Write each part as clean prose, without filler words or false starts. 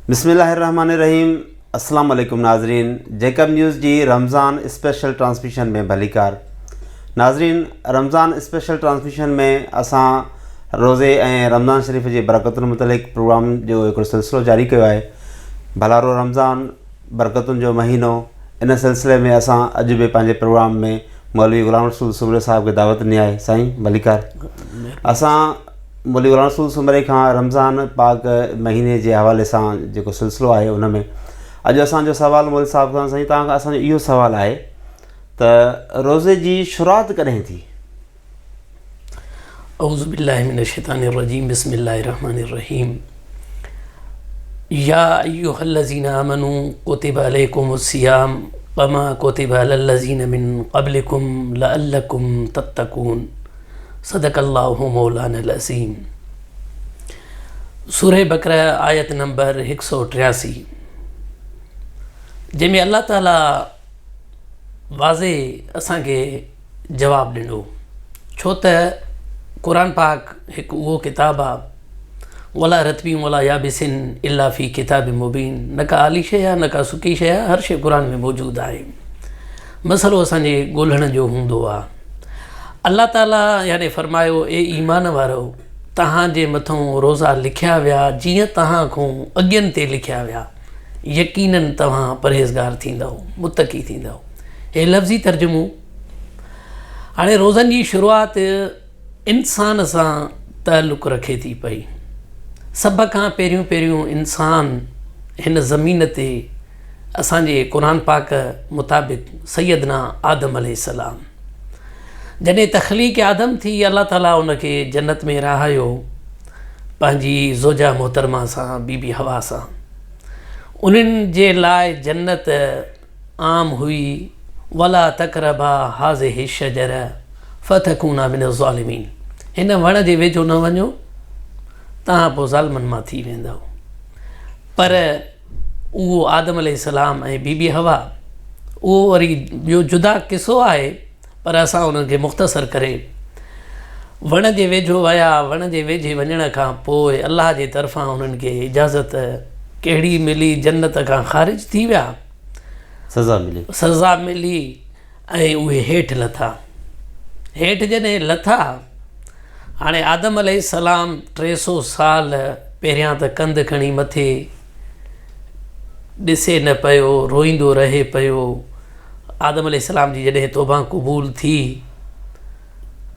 बिस्मिल्लाहिर्रहमानिर्रहीम। अस्सलाम वालेकुम नाज़रीन, जैकब न्यूज़ जी रमज़ान स्पेशल ट्रांसमिशन में भलीकार। नाज़रीन, रमज़ान स्पेशल ट्रांसमिशन में असां रोज़े ऐं रमज़ान शरीफ़ जी बरकतुनि मुतलिक़ प्रोग्राम जो हिकिड़ो सिलसिलो जारी कयो आहे। भलारो रमज़ान बरकतुनि जो महीनो, इन सिलसिले में असां अॼु बि पंहिंजे प्रोग्राम में मौलवी ग़ुलाम रसूल सुमरे साहिब खे दावत ॾिनी आहे। साईं भलीकार। असां मौलवी ग़ुलाम रसूल सुमरे खां रमज़ान पाक महीने जे हवाले सां जेको सिलसिलो आहे उन में अॼु असांजो सुवालु मौलवी साहिब खां साईं तव्हांखां असांजो इहो सुवालु आहे त रोज़े जी शुरूआत कॾहिं थी? औज़ु बिल्लाहि मिनश शैतानिर रजीम, बिस्मिल्लाहिर रहमानिर रहीम। या अय्युहल्लज़ीना आमनू कुतिबा अलैकुमुस सियाम कमा कुतिबा अलल्लज़ीना मिन क़ब्लिकुम लअल्लकुम तत्तकून। सदक़ल्लाहु मौलानल अज़ीम। सूरह बकरा आयत नंबर 183, जंहिंमें अल्लाह ताला वाज़े असांखे जवाबु ॾिनो। छो त क़ुरान पाक हिकु उहो किताबु आहे, वला रतबी वला याबिसिन इल्ला फ़ी किताब मुबीन। न का आली शइ आहे, न का सुकी शइ आहे, हर शइ क़ुरान में मौजूदु आहे। मसइलो असांजे ॻोल्हण जो हूंदो आहे। अल्लाह ताला याने फरमायो, ए ईमान वारो, तव्हांजे मथां रोज़ा लिखिया विया जीअं तव्हां खां अॻियनि ते लिखिया विया। यकीनन तव्हां परहेज़गार थींदव, मुतक़ी थींदव। हे लफ़्ज़ी तर्जुमो। हाणे रोज़नि जी शुरूआति इंसान सां ताल्लुक़ रखे थी पई। सभ खां पहिरियों इंसान हिन ज़मीन ते असांजे क़ुरान पाक मुताबिक़ सैयदना आदम अलैहिस्सलाम। जॾहिं तख़लीक़ आदम थी, अल्लाह ताला उनखे जन्नत में रहायो पंहिंजी ज़ोजा मोहतरमा सां, बीबी हवा सां। उन्हनि जे लाइ जन्नत आम हुई, वला तक़रबा हाज़िहि शजर फ़तकूना मिनज़ ज़ालिमीन। हिन वण जे वेझो न वञो, तव्हां पोइ ज़ालिमनि मां थी वेंदव। पर उहो आदम अलैहिस्सलाम ऐं बीबी हवा, उहो वरी ॿियो जुदा किसो आहे, पर असां उन्हनि खे मुख़्तसर करे वण जे वेझो विया। वण जे वेझे वञण खां पोइ अल्लाह जे तरफ़ां उन्हनि खे इजाज़त कहिड़ी मिली? जन्नत खां ख़ारिज थी विया, सज़ा मिली ऐं उहे हेठि लथा। हेठि जॾहिं लथा, हाणे आदम अलैहिस्सलाम 300 साल पहिरियां त कंधु खणी मथे ॾिसे न पियो, रोईंदो रहे पियो। आदम अलैहिस्सलाम जी जॾहिं तौबा क़बूल थी,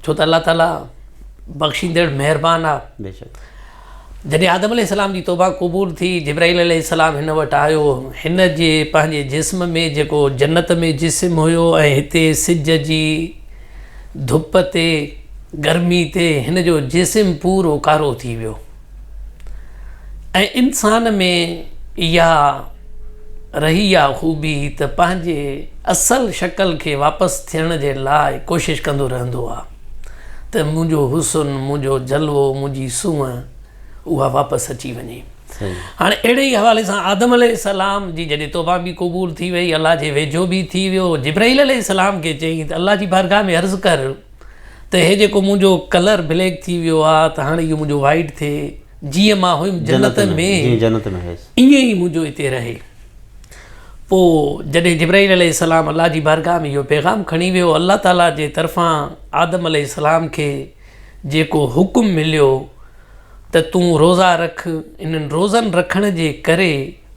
छो त अल्लाह ताला बख़्शींदड़ महिरबान आहे। जॾहिं आदम अलैहिस्सलाम जी तौबा क़बूल थी, जिब्राईल अलैहिस्सलाम हिन वटि आयो। हिन जे पंहिंजे जिस्म में जेको जन्नत में जिस्म हुयो ऐं हिते सिज जी धुप ते, गर्मी ते हिन जो जिस्म पूरो कारो थी वियो। ऐं इंसान में इहा रही आहे ख़ूबी त पंहिंजे असल शक्ल खे वापसि थियण जे लाइ कोशिशि कंदो रहंदो आहे त मुंहिंजो हुस्न, मुंहिंजो जलवो, मुंहिंजी सूंहं उहा वापसि अची वञे। हाणे अहिड़े ई हवाले सां आदम अलैहिस्सलाम जी जॾहिं तौबा बि क़बूल थी वई, अल्लाह जे वेझो बि थी वियो, जिब्राईल अलैहिस्सलाम खे चई त अल्लाह जी बारगाह में अर्ज़ु कर त हे जेको मुंहिंजो कलर ब्लैक थी वियो आहे, त हाणे इहो मुंहिंजो वाइट थिए, जीअं मां हुयुमि जन्नत में ईअं ई मुंहिंजो हिते रहे। पोइ जॾहिं जिब्राईल अलैहिस्सलाम अल्लाह जी बारगाह में इहो पैगाम खणी वियो, अल्लाह ताला जे तरफ़ां आदम अलैहिस्सलाम खे जेको हुकुम मिलियो त तूं रोज़ा रख, इन्हनि रोज़नि रखण जे करे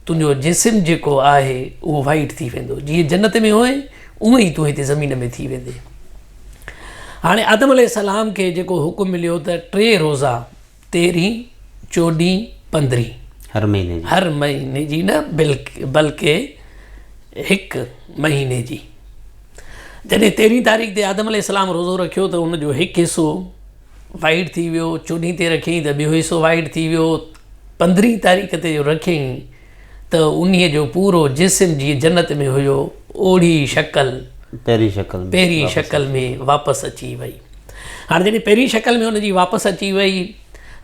तुंहिंजो जिस्म जेको आहे उहो वाइट थी वेंदो। जीअं जन्नत में हुए उअं ई तूं हिते ज़मीन में थी वेंदे। हाणे आदम अलैहिस्सलाम खे जेको हुकुम मिलियो त 3 रोज़ा, 13, 14, 15 हर महीने जी न, बल्कि 1 महीने जी। जॾहिं 13 तारीख़ ते आदम अलैहिस्सलाम रोज़ो रखियो त उनजो हिकु हिसो वाइट थी वियो। 14 ते रखियईं त ॿियो हिसो वाइट थी वियो। 15 तारीख़ ते रखियईं त उन्हीअ जो पूरो जिस्म जीअं जन्नत में हुयो ओड़ी शक्ल पहिरीं शक्ल में वापसि अची वई। हाणे जॾहिं पहिरीं शक्ल में हुनजी वापसि अची वई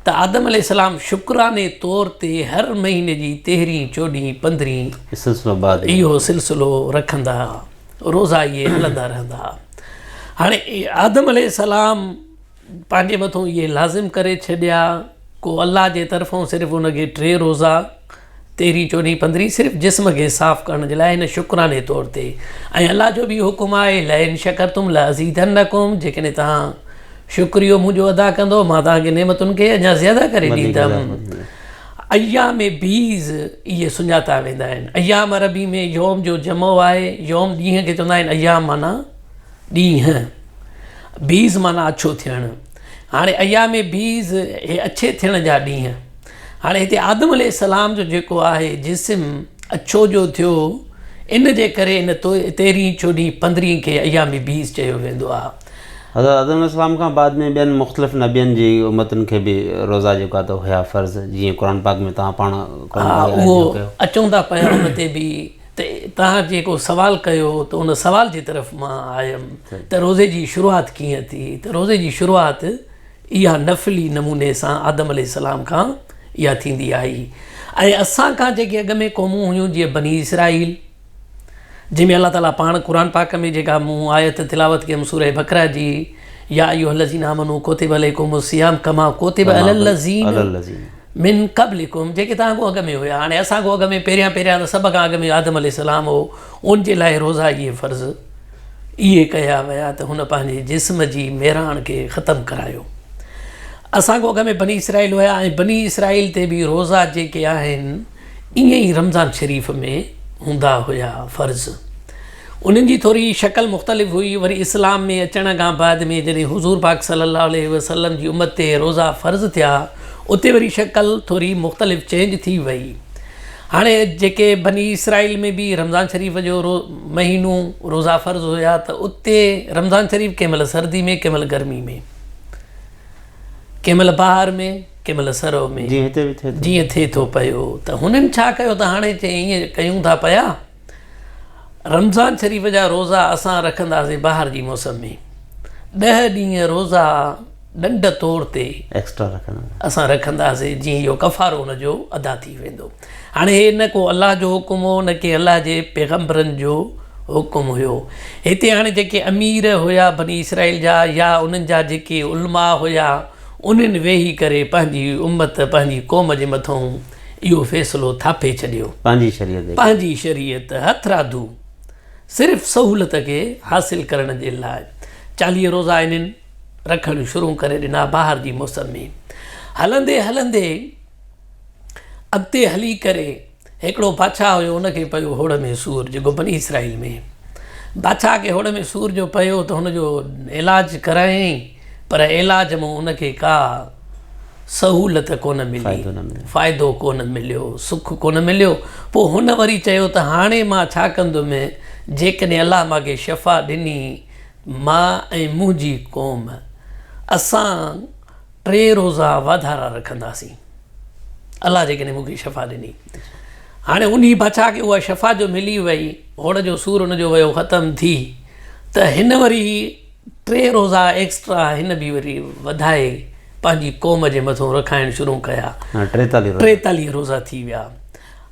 त आदम अलैहिस्सलाम शुक्राने तौर ते हर महीने जी 13, 14, 15 इहो सिलसिलो रखंदा, रोज़ा इहे हलंदा रहंदा। हाणे आदम अलैहिस्सलाम पंहिंजे मथां इहे लाज़िम करे छॾिया को अल्लाह जे तरफ़ां सिर्फ़ु उनखे 3 रोज़ा 13, 14, 15 सिर्फ़ु जिस्म खे साफ़ु करण जे लाइ हिन शुक्राने तौर ते। ऐं अलाह जो बि हुकुम आहे लइन शकरतुम लअज़ीदन्नकुम, जेकॾहिं तव्हां शुक्रियो मुंहिंजो अदा कंदो मां तव्हांखे नेमतुनि खे अञा ज़्यादा करे ॾींदुमि। अयाम बीज़ इहे सुञाता वेंदा आहिनि। अयाम अरबी में योम जो जमो आहे। योम ॾींहं खे चवंदा आहिनि, अयाम माना ॾींहं, बीज़ माना अछो थियणु। हाणे अयाम बीज़ हे अछे थियण जा ॾींहं। हाणे हिते आदम अलैहिस्सलाम जो जेको आहे जिस्म अछो जो थियो, इन जे करे इन 13, 14, 15 खे अयाम बीज़ चयो वेंदो आहे। हज़रत आदम अलैहिस्सलाम खां बाद में ॿियनि मुख़्तलिफ़ नबियनि जी उम्मतुनि खे बि रोज़ा जेको आहे त हुया फ़र्ज़, जीअं क़ुर पाक में तव्हां पाण उहो अचूं था पिया हुन ते बि। त तव्हां जेको सुवालु कयो त उन सुवाल जी तरफ़ मां आयुमि त रोज़े जी शुरूआति कीअं थी। त रोज़े जी शुरूआति इहा नफ़ली नमूने सां आदम अलैहिस्सलाम खां इहा थींदी आई। ऐं असां खां जेके अॻ में क़ौमूं हुयूं, जीअं बनी इसराईल, जंहिंमें अलाह ताला पाण क़ुर पाक में जेका मूं आयत तिलावत कयमि सूरह बकरा जी, या अय्युहल्लज़ीना आमनू कुतिबा अलैकुमुस सियाम कमा कुतिबा अलल्लज़ीना मिन क़ब्लिकुम, जेके तव्हां खां अॻ में हुया। हाणे असां खां अॻ में पहिरियां त सभ खां अॻ में आदम अलैहिस्सलाम हो, उन जे लाइ रोज़ा इहे फ़र्ज़ इहे कया विया त हुन पंहिंजे जिस्म जी मेराण खे ख़तमु करायो। असां खां अॻ में बनी इसराईल हुया, ऐं बनी इसराईल ते बि रोज़ा जेके आहिनि ईअं ई रमज़ान शरीफ़ में हूंदा हुया फ़र्ज़। उन्हनि जी थोरी शक्ल मुख़्तलिफ़ हुई। वरी इस्लाम में अचण खां बाद में जॾहिं हुज़ूर पाक सल्लल्लाहु अलैहि वसल्लम जी उम्मत ते रोज़ा फ़र्ज़ थिया, उते वरी शक्ल थोरी मुख़्तलिफ़ चेंज थी वई। हाणे जेके बनी इसराईल में बि रमज़ान शरीफ़ जो महीनो रोज़ा फ़र्ज़ हुया, त उते रमज़ान शरीफ़ कंहिं महिल सर्दी में, कंहिं महिल गर्मी में, कंहिं महिल बहार में, कंहिं महिल सरव में, जीअं थिए थो पियो। त हुननि छा कयो त हाणे ईअं कयूं था पिया, रमज़ान शरीफ़ जा रोज़ा असां रखंदासीं बहार जी मौसम में, 10 ॾींहं रोज़ा ॾंड तौर ते एक्स्ट्रा असां रखंदासीं, जीअं इहो कफ़ारो हुनजो अदा थी वेंदो। हाणे हे न को अलाह जो हुकुम हो, न के अलाह जे पैगम्बरनि जो हुकुम हुयो। हिते हाणे जेके अमीर हुया बनी इसराईल जा, या उन्हनि जा जेके उलमा हुया, उन्हनि वेही करे पंहिंजी उम्मत, पंहिंजी क़ौम जे मथां इहो फ़ैसिलो थापे छॾियो, पंहिंजी शरीयत हथरादू सिर्फ़ु सहूलियत खे हासिलु करण जे लाइ 40 रोज़ा इन्हनि रखणु शुरू करे ॾिना बहार जी मौसम में। हलंदे हलंदे अॻिते हली करे हिकिड़ो बादशाह हुयो, उनखे पियो होड़ में सूर, जेको बनी इसराईल में बादशाह खे होड़ में सूर जो पियो त हुनजो इलाजु करायईं, पर इलाज में उनखे का सहूलियत कोन मिली, फ़ाइदो कोन मिलियो, सुख कोन मिलियो। पोइ हुन वरी चयो त हाणे मां छा कंदुमि, जेकॾहिं अलाह मूंखे शफ़ा ॾिनी, मां ऐं मुंहिंजी क़ौम असां 3 रोज़ा वाधारा रखंदासीं, अलाह जेकॾहिं मूंखे शफ़ा ॾिनी। हाणे उन बादशाह खे उहा शफ़ा जो मिली वई, होड़ जो सूर हुनजो वियो ख़तमु थी, त हिन वरी 3 रोज़ा एक्स्ट्रा हिन बि वरी वधाए पंहिंजी क़ौम जे मथां रखाइणु शुरू कया, 43 रोज़ा थी विया।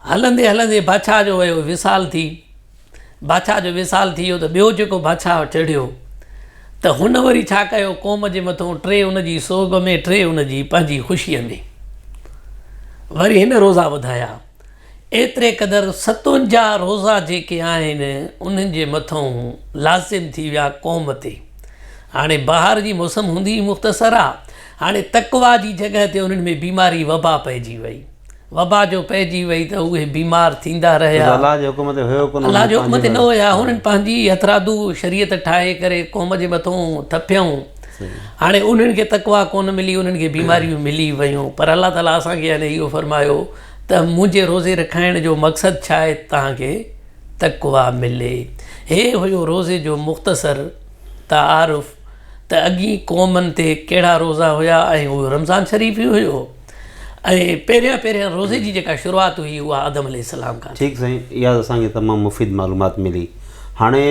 हलंदे हलंदे बादशाह जो वियो विसाल थी, बादशाह जो विसाल थी वियो त ॿियो जेको बादशाह चढ़ियो, त हुन वरी छा कयो, क़ौम जे मथां 3 उनजी सोग में, 3 उनजी पंहिंजी ख़ुशीअ में, वरी हिन रोज़ा वधाया। एतिरे क़दुरु 57 रोज़ा जेके आहिनि उन्हनि जे मथां लाज़िम थी विया क़ौम ते। हाणे बहार जी मौसम हूंदी मुख़्तसर आहे, हाणे तक़वा जी जॻह ते उन्हनि में बीमारी वबा पइजी वई, वबा जो पइजी वई त उहे बीमार थींदा रहिया। अलाह जे हुकुम ते न हुया, हुननि पंहिंजी हथरादू शरीयत ठाहे करे क़ौम जे मथां थपियऊं। हाणे उन्हनि खे तक़वा कोन मिली, उन्हनि खे बीमारियूं मिली वियूं। पर अलाह ताला असांखे हाणे इहो फरमायो त मुंहिंजे रोज़े रखाइण जो मक़सदु छा आहे, तव्हांखे तक़वा मिले। हे हुयो रोज़े जो मुख़्तसर तारुफ़ त अॻी क़ौमनि ते कहिड़ा रोज़ा हुया, ऐं उहो रमज़ान शरीफ़ ई हुयो, ऐं पहिरियां रोज़े जी जेका शुरूआति हुई उहा आदम अलैहिस्सलाम खां। ठीकु साईं, इहा असांखे तमामु मुफ़ीद मालूमात मिली। हाणे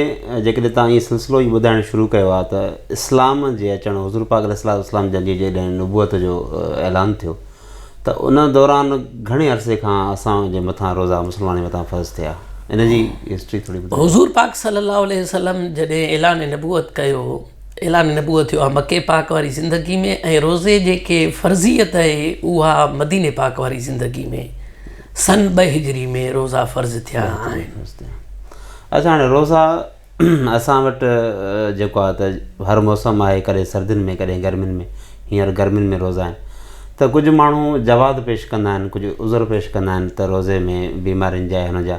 जेकॾहिं तव्हां इहो सिलसिलो ई ॿुधाइणु शुरू कयो आहे त इस्लाम जे अचणु, हुज़ूर पाक अलैहिस्सलाम जॾहिं नुबूअत जो ऐलान थियो, त उन दौरान घणे अरसे खां असांजे मथां रोज़ा मुस्लमान मथां फ़र्ज़ थिया, इन जी हिस्ट्री थोरी ॿुधायो। हुज़ूर पाक सल्लल्लाहु अलैहि वसल्लम जॾहिं ऐलान नबूअत कयो, ऐलान नबूअत थियो आहे मके पाक वारी ज़िंदगी में, ऐं रोज़े जेके फ़र्ज़ियत आहे उहा मदीने पाक वारी ज़िंदगी में सन 2 हिजरी में रोज़ा फ़र्ज़ थिया आहिनि। अच्छा, हाणे रोज़ा असां वटि जेको आहे त हर मौसम आहे, कॾहिं सर्दियुनि में कॾहिं गर्मियुनि में। हींअर गर्मियुनि में रोज़ा आहिनि त कुझु माण्हू जवाब पेश कंदा आहिनि, कुझु उज़र पेश कंदा आहिनि त रोज़े में बीमारियुनि जा हुन जा,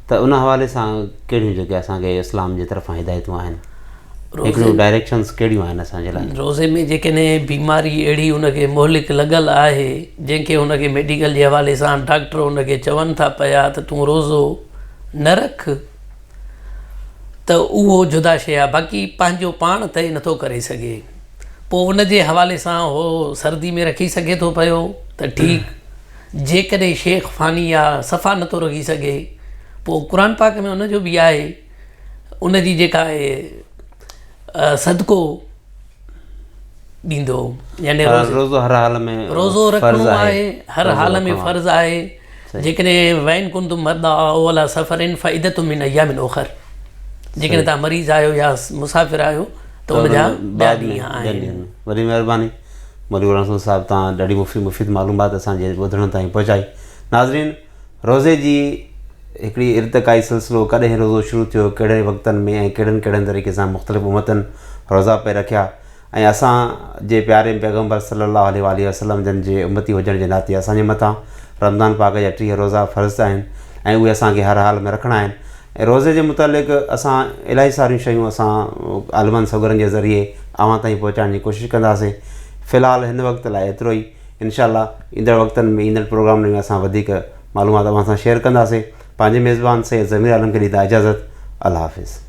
त उन हवाले सां कहिड़ियूं जेके असांखे इस्लाम जे तरफ़ां हिदायतूं आहिनि, हिकिड़ियूं डायरेक्शन्स कहिड़ियूं आहिनि असांजे लाइ? रोज़े में जेकॾहिं बीमारी अहिड़ी उनखे मोहलिक लॻल आहे, जंहिंखे उनखे मेडिकल जे हवाले सां डॉक्टर उनखे चवनि था पिया त तूं रोज़ो न रख, त उहो जुदा शइ आहे। बाक़ी पंहिंजो पाण तय नथो करे सघे, पोइ उनजे हवाले सां उहो सर्दी में रखी सघे थो पियो त ठीकु। जेकॾहिं शेख फ़ानी आहे, सफ़ा नथो रखी सघे, पोइ क़ुर पाक में उनजो बि आहे, उनजी जेका आहे सदको ॾींदो, यानी रोज़ो हर हाल में रोज़ो रखणो आहे, हर हाल में फ़र्ज़ु आहे। जेकॾहिं वैन कुंतुम मर्दा औ अला सफ़रिन फ़इदतुम मिन अय्यामिन उख़र, जेकॾहिं तव्हां मरीज़ आहियो या मुसाफ़िर आहियो त उनजा ॿिया ॾींहं आहिनि। वॾी महिरबानी मौलवी रसूल साहिबु, तव्हां ॾाढी मुफ़ीद मालूमात असांजे ॿुधण ताईं पहुचाई। नाज़रीन, रोज़े जी हिकिड़ी इर्तिकाई सिलसिलो कॾहिं रोज़ो शुरू थियो, कहिड़े वक़्तनि में ऐं कहिड़नि कहिड़नि तरीक़े सां मुख़्तलिफ़ उम्मतनि रोज़ा पे रखिया, ऐं असांजे प्यारे पैगम्बर सल्लल्लाहु अलैहि वसल्लम जन जे उम्मती हुजण जे नाते असांजे मथां रमज़ान पाक जा 30 रोज़ा फ़र्ज़ आहिनि ऐं उहे असांखे हर हाल में रखणा आहिनि। ऐं रोज़े जे मुतालिक़ असां इलाही सारियूं शयूं असां आलिमनि सगरनि जे ज़रिए अव्हां ताईं पहुचाइण जी कोशिशि कंदासीं। फ़िलहालु हिन वक़्त लाइ एतिरो ई। इंशाअल्लाह ईंदड़ वक़्तनि में, ईंदड़ प्रोग्राम में असां वधीक मालूमात अव्हां सां शेयर कंदासीं। पंहिंजे मेज़बान सैयद ज़मीर आलम खे ॾींदा इजाज़त। अल्लाह हाफ़िज़।